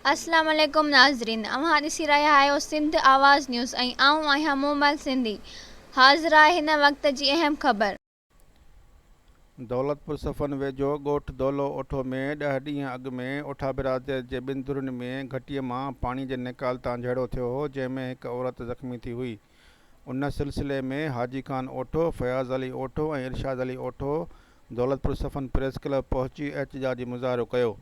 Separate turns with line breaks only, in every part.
अस्सलाम वालेकुम नाज़रीन, अव्हां ॾिसी रहिया आहियो सिंध आवाज़ न्यूज़ ऐं आऊं आहियां मोबाइल सिंधी। हाज़िर आहे हिन वक़्त जी अहम ख़बर।
दौलतपुर सफ़न वेझो ॻोठ दौलो ओठो में 10 ॾींहं अॻु में ओठा बिरादरीअ जे ॿिनि धुरियुनि में घटीअ मां पाणी जे निकाल तां झेड़ो थियो हो, जंहिं में हिकु औरत ज़ख़्मी थी हुई। उन सिलसिले में हाजी खान ओठो, फयाज़ अली ओठो ऐं इरशाद अली ओठो दौलतपुर सफ़न प्रेस क्लब पहुची एहतिजाजी मुज़ाहिरो कयो।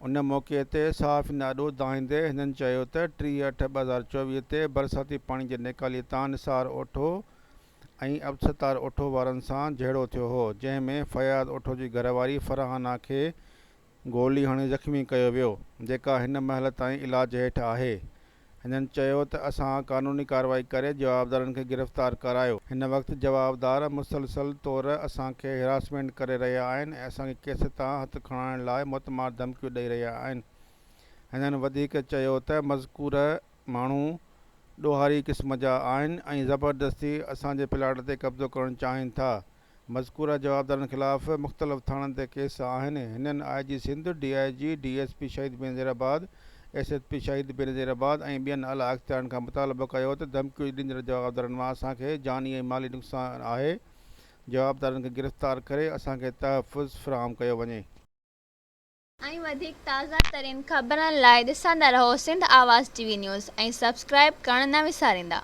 उन मौक़े ते सहाफ़ियुनि ॾाढो दाहींदे हिननि चयो त 30/8/2024 ते बरसाती पाणी जे निकाली तां निसार ओठो ऐं अबसतार ओठो वारनि सां झेड़ो थियो हो, जंहिं में फयाज़ ओठो जी घरवारी फरहाना खे गोली हणी ज़ख़्मी कयो वियो, जेका हिन महिल ताईं इलाज हेठि आहे। हिननि चयो त असां क़ानूनी कार्रवाई करे जवाबदारनि खे गिरफ़्तार करायो। हिन वक़्तु जवाबदार मुसलसल तौरु असांखे हिरासमेंट करे रहिया आहिनि ऐं असांखे केस तां हथु खणाइण लाइ मुतमार धमकियूं ॾेई रहिया आहिनि। हिननि वधीक चयो त मज़कूर माण्हू ॾोहारी क़िस्म जा आहिनि ऐं ज़बरदस्ती असांजे प्लाट ते कब्ज़ो करणु चाहिनि था। मज़कूर जवाबदारनि ख़िलाफ़ मुख़्तलिफ़ थाणनि ते केस आहिनि। हिननि IG सिंध, DIG, DSP शहीद बेनज़ीराबाद, SSP शहीद बेनज़ीराबाद ऐं ॿियनि आला इख़्तियारनि खां मुतालबो कयो त धमकियूं ॾींदड़ जवाबदारनि मां असांखे जानी ऐं माली नुक़सानु आहे। जवाबदारनि खे गिरफ़्तार करे असांखे तहफ़्फ़ुज़ फ़राहम कयो वञे।
ऐं वधीक ताज़ा तरीन ख़बरनि लाइ ॾिसंदा रहो सिंध आवाज़ TV न्यूज़ ऐं सब्सक्राइब करणु न विसारींदा।